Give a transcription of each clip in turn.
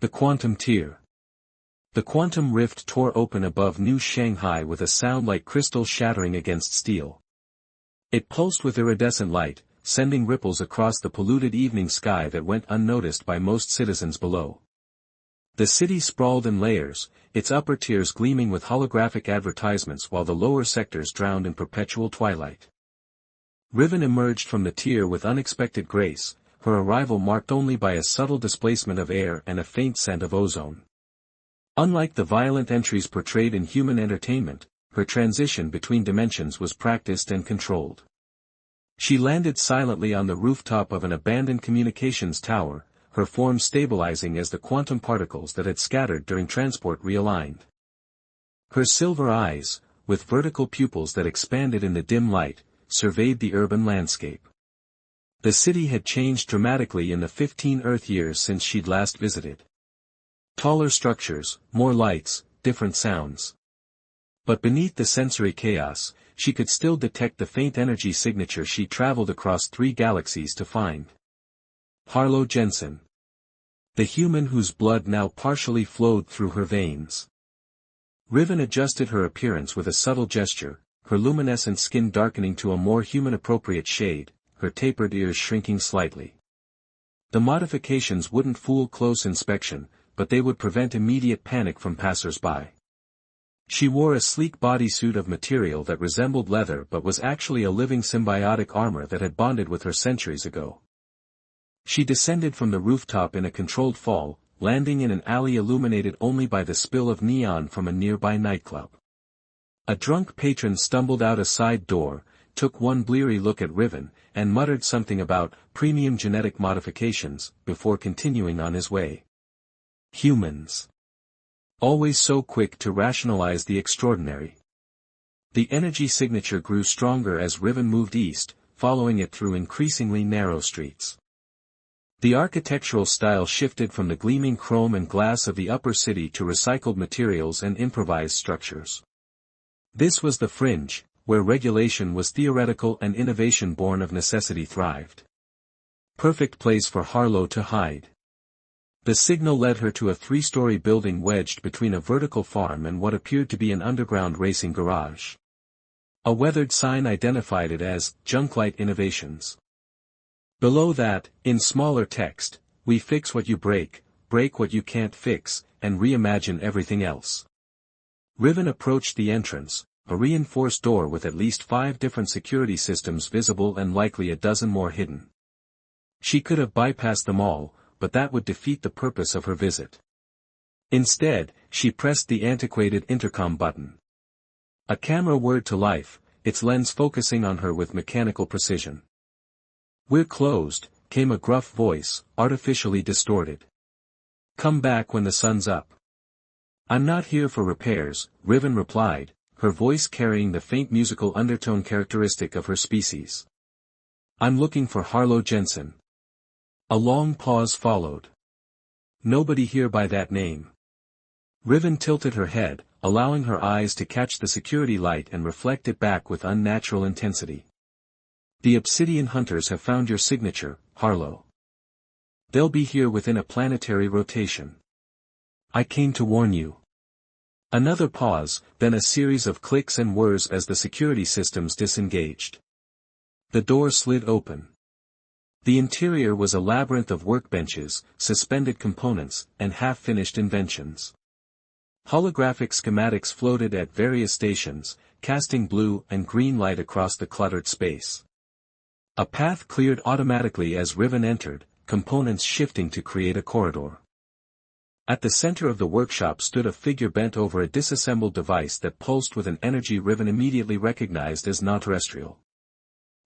The quantum tear. The quantum rift tore open above New Shanghai with a sound like crystal shattering against steel. It pulsed with iridescent light, sending ripples across the polluted evening sky that went unnoticed by most citizens below. The city sprawled in layers, its upper tiers gleaming with holographic advertisements while the lower sectors drowned in perpetual twilight. Riven emerged from the tier with unexpected grace, her arrival marked only by a subtle displacement of air and a faint scent of ozone. Unlike the violent entries portrayed in human entertainment, her transition between dimensions was practiced and controlled. She landed silently on the rooftop of an abandoned communications tower, her form stabilizing as the quantum particles that had scattered during transport realigned. Her silver eyes, with vertical pupils that expanded in the dim light, surveyed the urban landscape. The city had changed dramatically in the 15 Earth years since she'd last visited. Taller structures, more lights, different sounds. But beneath the sensory chaos, she could still detect the faint energy signature she traveled across 3 galaxies to find. Harlow Jensen. The human whose blood now partially flowed through her veins. Riven adjusted her appearance with a subtle gesture, her luminescent skin darkening to a more human-appropriate shade, her tapered ears shrinking slightly. The modifications wouldn't fool close inspection, but they would prevent immediate panic from passers-by. She wore a sleek bodysuit of material that resembled leather but was actually a living symbiotic armor that had bonded with her centuries ago. She descended from the rooftop in a controlled fall, landing in an alley illuminated only by the spill of neon from a nearby nightclub. A drunk patron stumbled out a side door, took one bleary look at Riven, and muttered something about premium genetic modifications, before continuing on his way. Humans. Always so quick to rationalize the extraordinary. The energy signature grew stronger as Riven moved east, following it through increasingly narrow streets. The architectural style shifted from the gleaming chrome and glass of the upper city to recycled materials and improvised structures. This was the fringe, where regulation was theoretical and innovation born of necessity thrived. Perfect place for Harlow to hide. The signal led her to a 3-story building wedged between a vertical farm and what appeared to be an underground racing garage. A weathered sign identified it as Junklight Innovations. Below that, in smaller text, "We fix what you break what you can't fix, and reimagine everything else." Riven approached the entrance, a reinforced door with at least 5 different security systems visible and likely a dozen more hidden. She could have bypassed them all, but that would defeat the purpose of her visit. Instead, she pressed the antiquated intercom button. A camera whirred to life, its lens focusing on her with mechanical precision. "We're closed," came a gruff voice, artificially distorted. "Come back when the sun's up." "I'm not here for repairs," Riven replied, her voice carrying the faint musical undertone characteristic of her species. "I'm looking for Harlow Jensen." A long pause followed. "Nobody here by that name." Riven tilted her head, allowing her eyes to catch the security light and reflect it back with unnatural intensity. "The Obsidian Hunters have found your signature, Harlow. They'll be here within a planetary rotation. I came to warn you." Another pause, then a series of clicks and whirs as the security systems disengaged. The door slid open. The interior was a labyrinth of workbenches, suspended components, and half-finished inventions. Holographic schematics floated at various stations, casting blue and green light across the cluttered space. A path cleared automatically as Riven entered, components shifting to create a corridor. At the center of the workshop stood a figure bent over a disassembled device that pulsed with an energy Riven immediately recognized as non-terrestrial.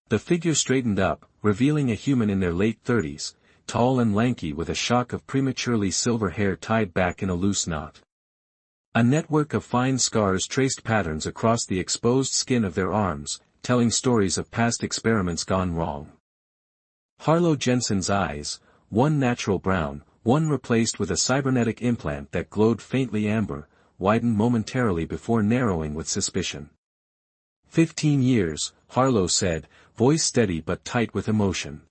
The figure straightened up, revealing a human in their late 30s, tall and lanky with a shock of prematurely silver hair tied back in a loose knot. A network of fine scars traced patterns across the exposed skin of their arms, telling stories of past experiments gone wrong. Harlow Jensen's eyes, one natural brown, one replaced with a cybernetic implant that glowed faintly amber, widened momentarily before narrowing with suspicion. 15 years, Harlow said, voice steady but tight with emotion.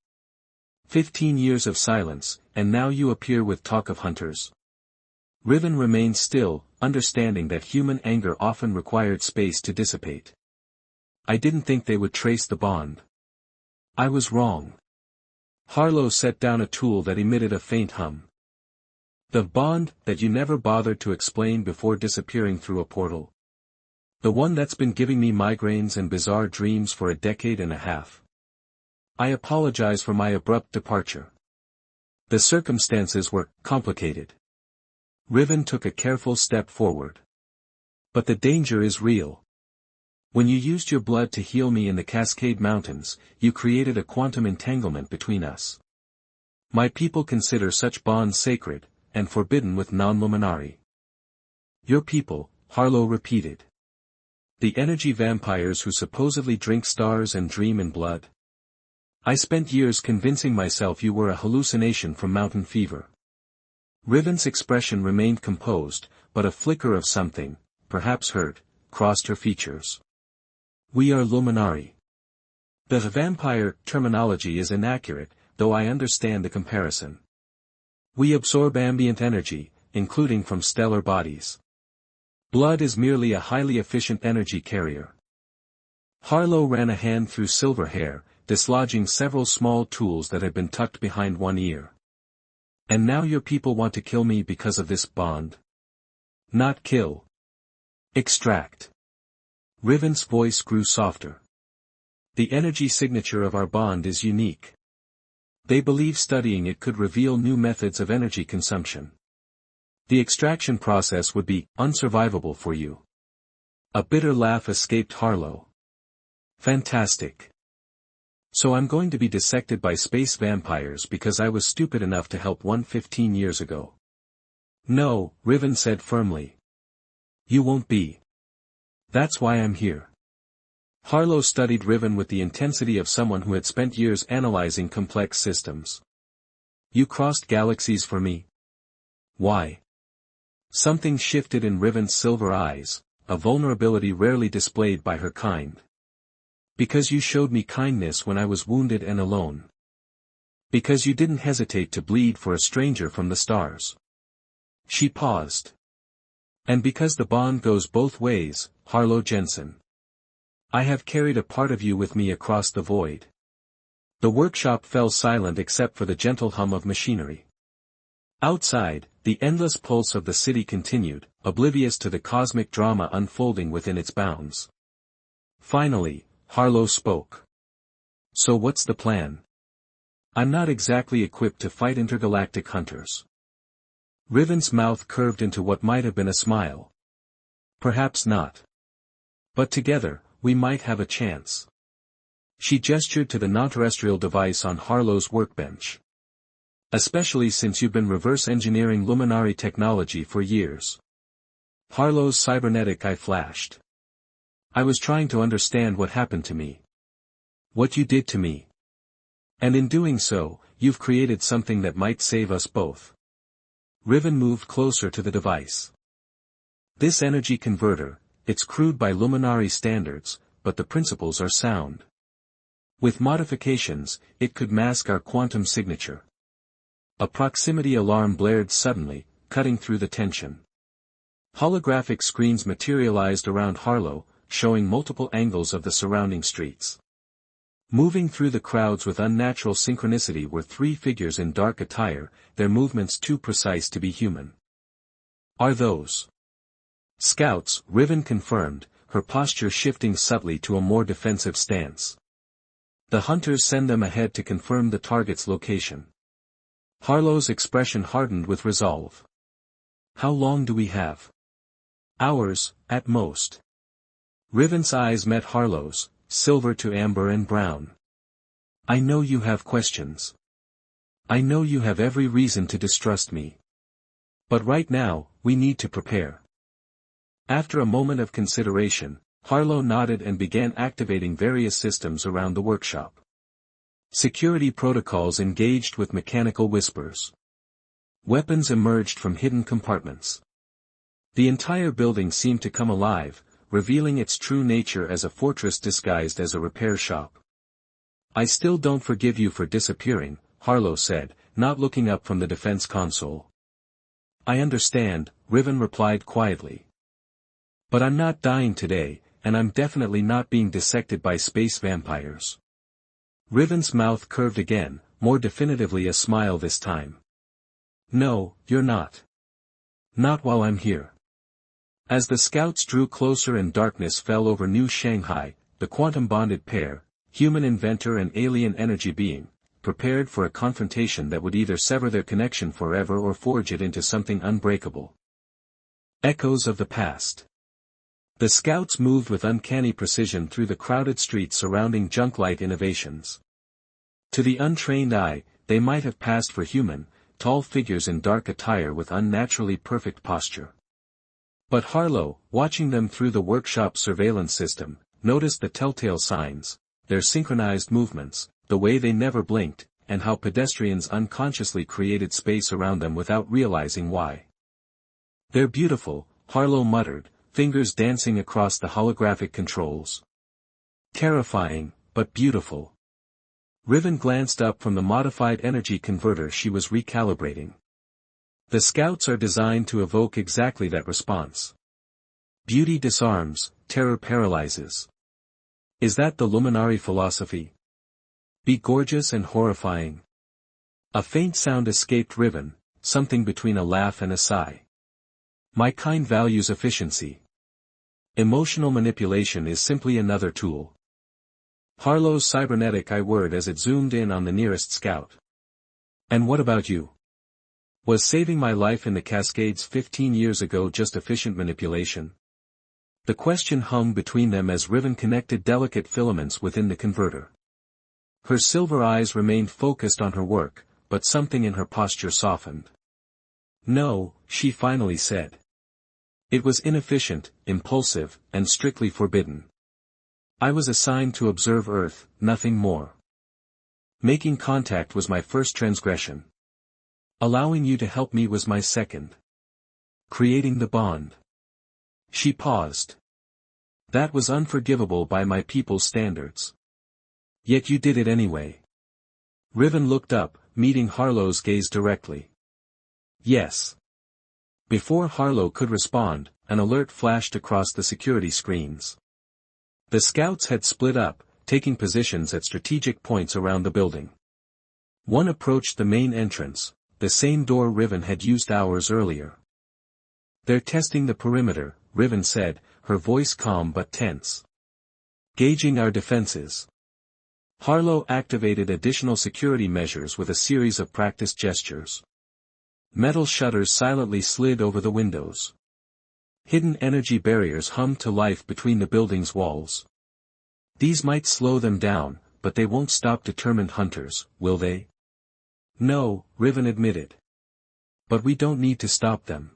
15 years of silence, and now you appear with talk of hunters. Riven remained still, understanding that human anger often required space to dissipate. I didn't think they would trace the bond. I was wrong. Harlow set down a tool that emitted a faint hum. The bond that you never bothered to explain before disappearing through a portal. The one that's been giving me migraines and bizarre dreams for a decade and a half. I apologize for my abrupt departure. The circumstances were complicated. Riven took a careful step forward. But the danger is real. When you used your blood to heal me in the Cascade Mountains, you created a quantum entanglement between us. My people consider such bonds sacred, and forbidden with non-luminari. Your people, Harlow repeated. The energy vampires who supposedly drink stars and dream in blood. I spent years convincing myself you were a hallucination from mountain fever. Riven's expression remained composed, but a flicker of something, perhaps hurt, crossed her features. We are luminari. The vampire terminology is inaccurate, though I understand the comparison. We absorb ambient energy, including from stellar bodies. Blood is merely a highly efficient energy carrier. Harlow ran a hand through silver hair, dislodging several small tools that had been tucked behind one ear. And now your people want to kill me because of this bond? Not kill. Extract. Riven's voice grew softer. The energy signature of our bond is unique. They believe studying it could reveal new methods of energy consumption. The extraction process would be unsurvivable for you. A bitter laugh escaped Harlow. Fantastic. So I'm going to be dissected by space vampires because I was stupid enough to help one 15 years ago. No, Riven said firmly. You won't be. That's why I'm here. Harlow studied Riven with the intensity of someone who had spent years analyzing complex systems. You crossed galaxies for me. Why? Something shifted in Riven's silver eyes, a vulnerability rarely displayed by her kind. Because you showed me kindness when I was wounded and alone. Because you didn't hesitate to bleed for a stranger from the stars. She paused. And because the bond goes both ways, Harlow Jensen. I have carried a part of you with me across the void. The workshop fell silent except for the gentle hum of machinery. Outside, the endless pulse of the city continued, oblivious to the cosmic drama unfolding within its bounds. Finally, Harlow spoke. So what's the plan? I'm not exactly equipped to fight intergalactic hunters. Riven's mouth curved into what might have been a smile. Perhaps not. But together, we might have a chance. She gestured to the non-terrestrial device on Harlow's workbench. Especially since you've been reverse engineering luminari technology for years. Harlow's cybernetic eye flashed. I was trying to understand what happened to me. What you did to me. And in doing so, you've created something that might save us both. Riven moved closer to the device. This energy converter, it's crude by luminari standards, but the principles are sound. With modifications, it could mask our quantum signature. A proximity alarm blared suddenly, cutting through the tension. Holographic screens materialized around Harlow, showing multiple angles of the surrounding streets. Moving through the crowds with unnatural synchronicity were three figures in dark attire, their movements too precise to be human. Are those scouts? Riven confirmed, her posture shifting subtly to a more defensive stance. The hunters send them ahead to confirm the target's location. Harlow's expression hardened with resolve. How long do we have? Hours, at most. Riven's eyes met Harlow's, silver to amber and brown. I know you have questions. I know you have every reason to distrust me. But right now, we need to prepare. After a moment of consideration, Harlow nodded and began activating various systems around the workshop. Security protocols engaged with mechanical whispers. Weapons emerged from hidden compartments. The entire building seemed to come alive, revealing its true nature as a fortress disguised as a repair shop. I still don't forgive you for disappearing, Harlow said, not looking up from the defense console. I understand, Riven replied quietly. But I'm not dying today, and I'm definitely not being dissected by space vampires. Riven's mouth curved again, more definitively a smile this time. No, you're not. Not while I'm here. As the scouts drew closer and darkness fell over New Shanghai, the quantum-bonded pair, human inventor and alien energy being, prepared for a confrontation that would either sever their connection forever or forge it into something unbreakable. Echoes of the past. The scouts moved with uncanny precision through the crowded streets surrounding Junklight Innovations. To the untrained eye, they might have passed for human, tall figures in dark attire with unnaturally perfect posture. But Harlow, watching them through the workshop surveillance system, noticed the telltale signs, their synchronized movements, the way they never blinked, and how pedestrians unconsciously created space around them without realizing why. They're beautiful, Harlow muttered, fingers dancing across the holographic controls. Terrifying, but beautiful. Riven glanced up from the modified energy converter she was recalibrating. The scouts are designed to evoke exactly that response. Beauty disarms, terror paralyzes. Is that the Luminary philosophy? Be gorgeous and horrifying. A faint sound escaped Riven, something between a laugh and a sigh. My kind values efficiency. Emotional manipulation is simply another tool. Harlow's cybernetic eye whirred as it zoomed in on the nearest scout. And what about you? Was saving my life in the Cascades 15 years ago just efficient manipulation? The question hung between them as Riven connected delicate filaments within the converter. Her silver eyes remained focused on her work, but something in her posture softened. No, she finally said. It was inefficient, impulsive, and strictly forbidden. I was assigned to observe Earth, nothing more. Making contact was my first transgression. Allowing you to help me was my second. Creating the bond. She paused. That was unforgivable by my people's standards. Yet you did it anyway. Riven looked up, meeting Harlow's gaze directly. Yes. Before Harlow could respond, an alert flashed across the security screens. The scouts had split up, taking positions at strategic points around the building. One approached the main entrance, the same door Riven had used hours earlier. They're testing the perimeter, Riven said, her voice calm but tense. Gauging our defenses. Harlow activated additional security measures with a series of practiced gestures. Metal shutters silently slid over the windows. Hidden energy barriers hummed to life between the building's walls. These might slow them down, but they won't stop determined hunters, will they? No, Riven admitted. But we don't need to stop them.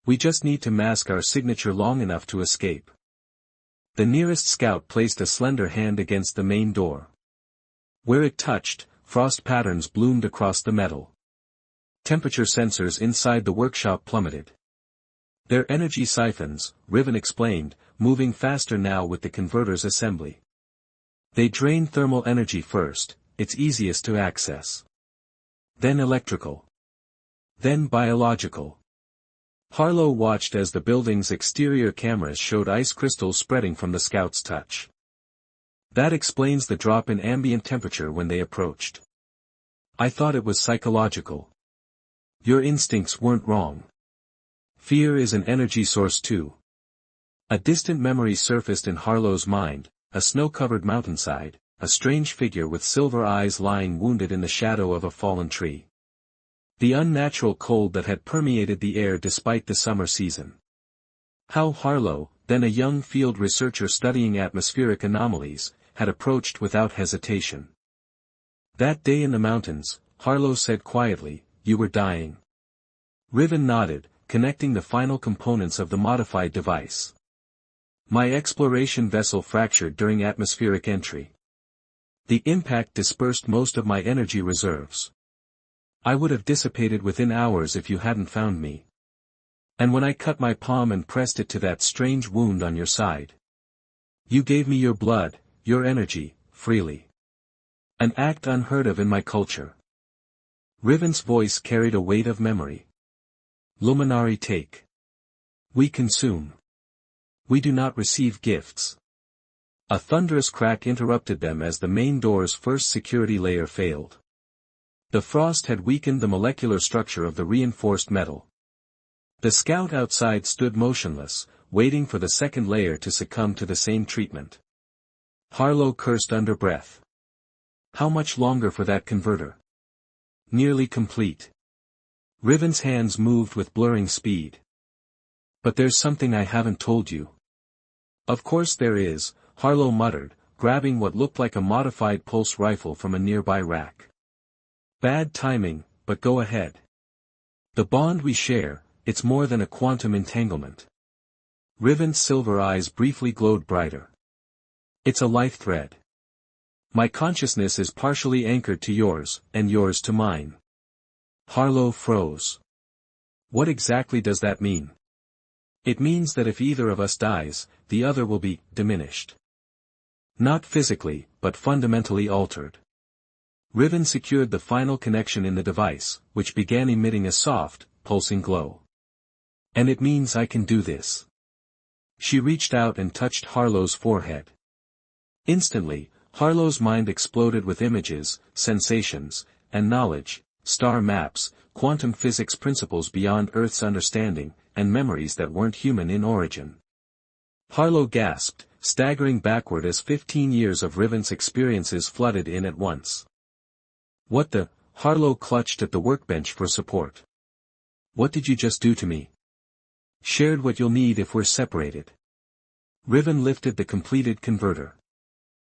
We just need to mask our signature long enough to escape. The nearest scout placed a slender hand against the main door. Where it touched, frost patterns bloomed across the metal. Temperature sensors inside the workshop plummeted. Their energy siphons, Riven explained, moving faster now with the converter's assembly. They drain thermal energy first, it's easiest to access. Then electrical. Then biological. Harlow watched as the building's exterior cameras showed ice crystals spreading from the scout's touch. That explains the drop in ambient temperature when they approached. I thought it was psychological. Your instincts weren't wrong. Fear is an energy source too. A distant memory surfaced in Harlow's mind, a snow-covered mountainside, a strange figure with silver eyes lying wounded in the shadow of a fallen tree. The unnatural cold that had permeated the air despite the summer season. How Harlow, then a young field researcher studying atmospheric anomalies, had approached without hesitation. That day in the mountains, Harlow said quietly, you were dying. Riven nodded, connecting the final components of the modified device. My exploration vessel fractured during atmospheric entry. The impact dispersed most of my energy reserves. I would have dissipated within hours if you hadn't found me. And when I cut my palm and pressed it to that strange wound on your side. You gave me your blood, your energy, freely. An act unheard of in my culture. Riven's voice carried a weight of memory. Luminari take. We consume. We do not receive gifts. A thunderous crack interrupted them as the main door's first security layer failed. The frost had weakened the molecular structure of the reinforced metal. The scout outside stood motionless, waiting for the second layer to succumb to the same treatment. Harlow cursed under breath. How much longer for that converter? Nearly complete. Riven's hands moved with blurring speed. But there's something I haven't told you. Of course there is, Harlow muttered, grabbing what looked like a modified pulse rifle from a nearby rack. Bad timing, but go ahead. The bond we share, it's more than a quantum entanglement. Riven's silver eyes briefly glowed brighter. It's a life thread. My consciousness is partially anchored to yours, and yours to mine. Harlow froze. What exactly does that mean? It means that if either of us dies, the other will be diminished. Not physically, but fundamentally altered. Riven secured the final connection in the device, which began emitting a soft, pulsing glow. And it means I can do this. She reached out and touched Harlow's forehead. Instantly, Harlow's mind exploded with images, sensations, and knowledge, star maps, quantum physics principles beyond Earth's understanding, and memories that weren't human in origin. Harlow gasped, staggering backward as 15 years of Riven's experiences flooded in at once. What the? Harlow clutched at the workbench for support. What did you just do to me? Shared what you'll need if we're separated. Riven lifted the completed converter.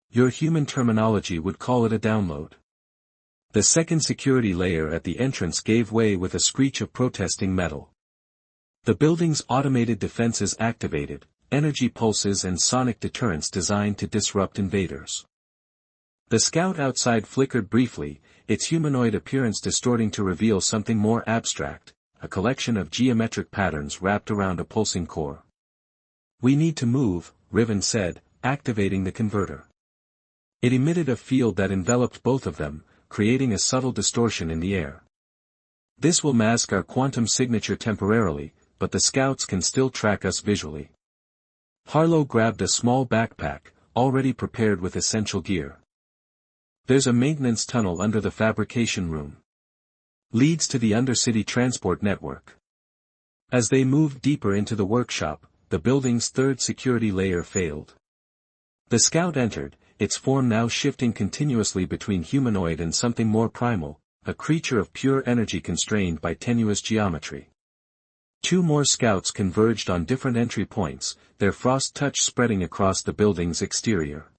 Your human terminology would call it a download. The second security layer at the entrance gave way with a screech of protesting metal. The building's automated defenses activated, energy pulses and sonic deterrents designed to disrupt invaders. The scout outside flickered briefly, its humanoid appearance distorting to reveal something more abstract, a collection of geometric patterns wrapped around a pulsing core. We need to move, Riven said, activating the converter. It emitted a field that enveloped both of them, creating a subtle distortion in the air. This will mask our quantum signature temporarily, but the scouts can still track us visually. Harlow grabbed a small backpack, already prepared with essential gear. There's a maintenance tunnel under the fabrication room. Leads to the undercity transport network. As they moved deeper into the workshop, the building's third security layer failed. The scout entered, its form now shifting continuously between humanoid and something more primal, a creature of pure energy constrained by tenuous geometry. Two more scouts converged on different entry points, their frost touch spreading across the building's exterior.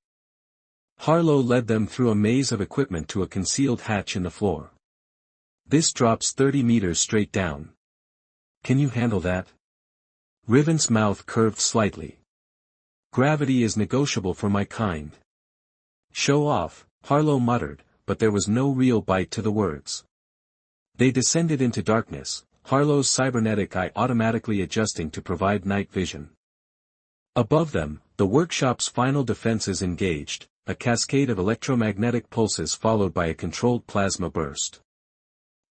Harlow led them through a maze of equipment to a concealed hatch in the floor. This drops 30 meters straight down. Can you handle that? Riven's mouth curved slightly. Gravity is negotiable for my kind. Show off, Harlow muttered, but there was no real bite to the words. They descended into darkness, Harlow's cybernetic eye automatically adjusting to provide night vision. Above them, the workshop's final defenses engaged, a cascade of electromagnetic pulses followed by a controlled plasma burst.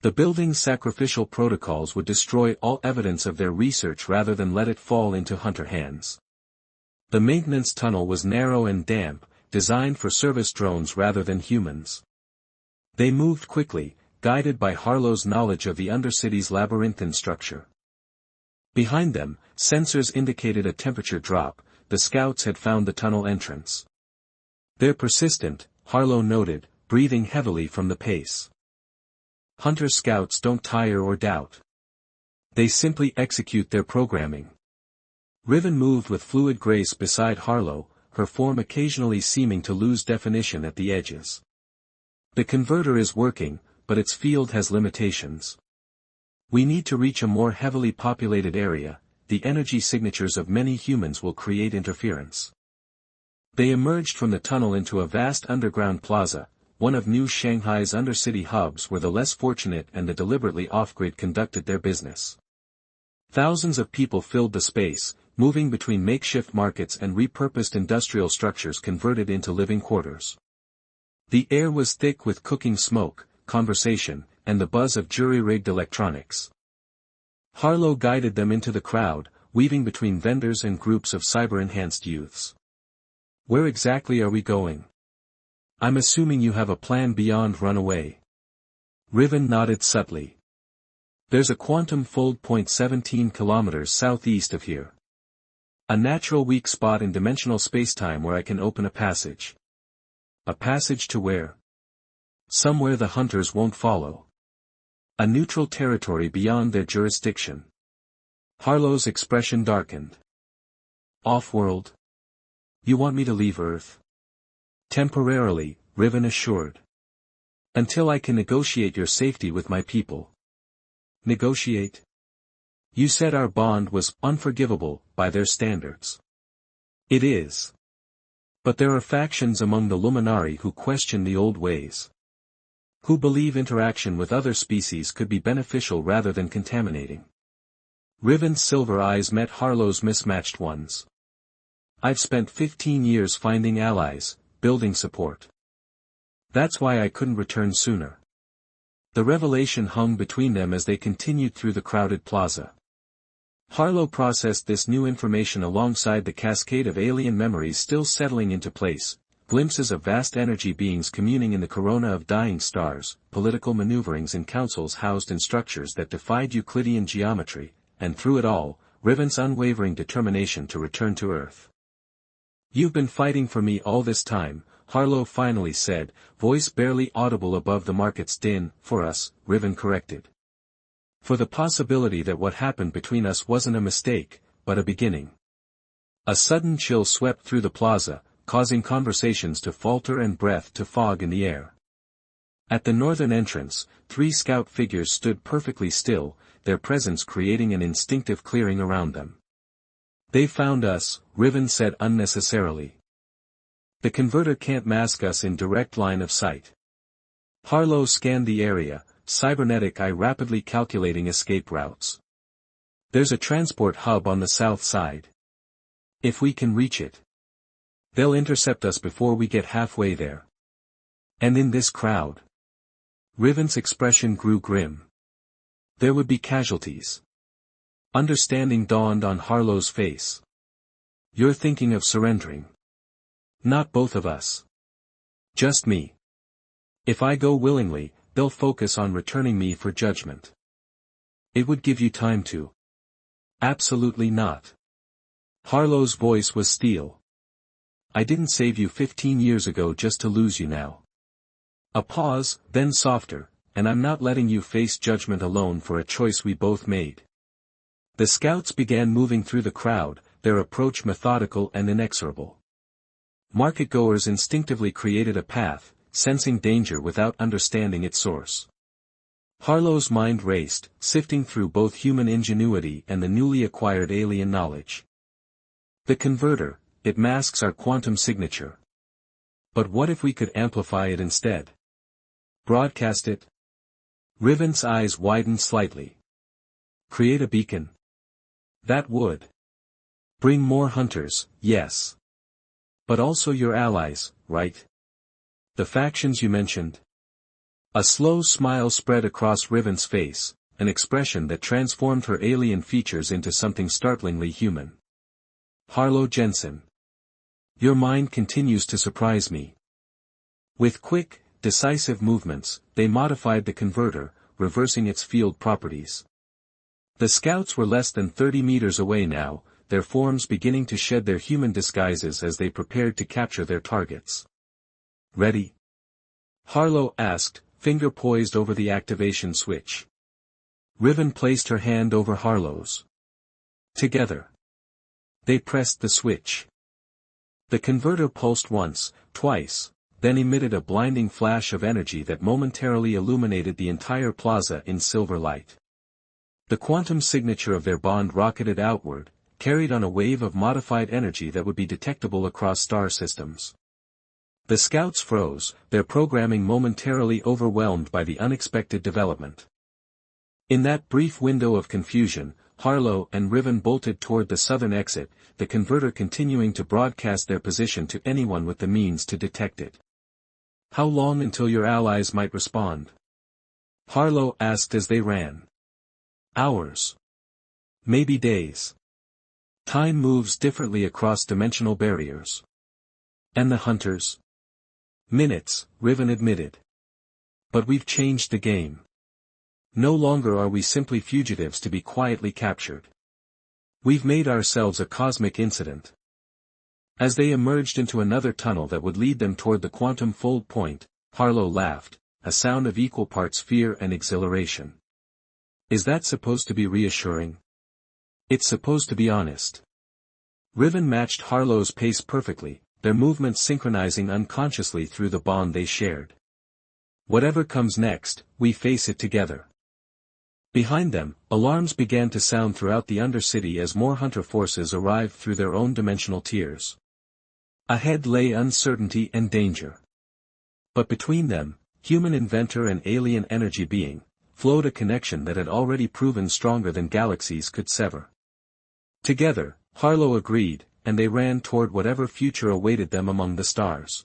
The building's sacrificial protocols would destroy all evidence of their research rather than let it fall into hunter hands. The maintenance tunnel was narrow and damp, designed for service drones rather than humans. They moved quickly, guided by Harlow's knowledge of the Undercity's labyrinthine structure. Behind them, sensors indicated a temperature drop, the scouts had found the tunnel entrance. They're persistent, Harlow noted, breathing heavily from the pace. Hunter scouts don't tire or doubt. They simply execute their programming. Riven moved with fluid grace beside Harlow, her form occasionally seeming to lose definition at the edges. The converter is working, but its field has limitations. We need to reach a more heavily populated area, the energy signatures of many humans will create interference. They emerged from the tunnel into a vast underground plaza, one of New Shanghai's undercity hubs where the less fortunate and the deliberately off-grid conducted their business. Thousands of people filled the space, moving between makeshift markets and repurposed industrial structures converted into living quarters. The air was thick with cooking smoke, conversation, and the buzz of jury-rigged electronics. Harlow guided them into the crowd, weaving between vendors and groups of cyber-enhanced youths. Where exactly are we going? I'm assuming you have a plan beyond runaway. Riven nodded subtly. There's a quantum fold point 17 kilometers southeast of here. A natural weak spot in dimensional spacetime where I can open a passage. A passage to where? Somewhere the hunters won't follow. A neutral territory beyond their jurisdiction. Harlow's expression darkened. Off-world? You want me to leave Earth? Temporarily, Riven assured. Until I can negotiate your safety with my people. Negotiate? You said our bond was unforgivable by their standards. It is. But there are factions among the Luminari who question the old ways. Who believe interaction with other species could be beneficial rather than contaminating. Riven's silver eyes met Harlow's mismatched ones. I've spent 15 years finding allies, building support. That's why I couldn't return sooner. The revelation hung between them as they continued through the crowded plaza. Harlow processed this new information alongside the cascade of alien memories still settling into place, glimpses of vast energy beings communing in the corona of dying stars, political maneuverings in councils housed in structures that defied Euclidean geometry, and through it all, Riven's unwavering determination to return to Earth. You've been fighting for me all this time, Harlow finally said, voice barely audible above the market's din. For us, Riven corrected. For the possibility that what happened between us wasn't a mistake, but a beginning. A sudden chill swept through the plaza, causing conversations to falter and breath to fog in the air. At the northern entrance, 3 scout figures stood perfectly still, their presence creating an instinctive clearing around them. They found us, Riven said unnecessarily. The converter can't mask us in direct line of sight. Harlow scanned the area, cybernetic eye rapidly calculating escape routes. There's a transport hub on the south side. If we can reach it, they'll intercept us before we get halfway there. And in this crowd. Riven's expression grew grim. There would be casualties. Understanding dawned on Harlow's face. You're thinking of surrendering. Not both of us. Just me. If I go willingly, they'll focus on returning me for judgment. It would give you time to. Absolutely not. Harlow's voice was steel. I didn't save you 15 years ago just to lose you now. A pause, then softer, and I'm not letting you face judgment alone for a choice we both made. The scouts began moving through the crowd, their approach methodical and inexorable. Market-goers instinctively created a path, sensing danger without understanding its source. Harlow's mind raced, sifting through both human ingenuity and the newly acquired alien knowledge. The converter, it masks our quantum signature. But what if we could amplify it instead? Broadcast it? Riven's eyes widened slightly. Create a beacon? That would bring more hunters, yes. But also your allies, right? The factions you mentioned? A slow smile spread across Riven's face, an expression that transformed her alien features into something startlingly human. Harlow Jensen. Your mind continues to surprise me. With quick, decisive movements, they modified the converter, reversing its field properties. The scouts were less than 30 meters away now, their forms beginning to shed their human disguises as they prepared to capture their targets. Ready? Harlow asked, finger poised over the activation switch. Riven placed her hand over Harlow's. Together. They pressed the switch. The converter pulsed once, twice, then emitted a blinding flash of energy that momentarily illuminated the entire plaza in silver light. The quantum signature of their bond rocketed outward, carried on a wave of modified energy that would be detectable across star systems. The scouts froze, their programming momentarily overwhelmed by the unexpected development. In that brief window of confusion, Harlow and Riven bolted toward the southern exit, the converter continuing to broadcast their position to anyone with the means to detect it. How long until your allies might respond? Harlow asked as they ran. Hours. Maybe days. Time moves differently across dimensional barriers. And the hunters? Minutes, Riven admitted. But we've changed the game. No longer are we simply fugitives to be quietly captured. We've made ourselves a cosmic incident. As they emerged into another tunnel that would lead them toward the quantum fold point, Harlow laughed, a sound of equal parts fear and exhilaration. Is that supposed to be reassuring? It's supposed to be honest. Riven matched Harlow's pace perfectly, their movements synchronizing unconsciously through the bond they shared. Whatever comes next, we face it together. Behind them, alarms began to sound throughout the Undercity as more hunter forces arrived through their own dimensional tiers. Ahead lay uncertainty and danger. But between them, human inventor and alien energy being, flowed a connection that had already proven stronger than galaxies could sever. Together, Harlow agreed, and they ran toward whatever future awaited them among the stars.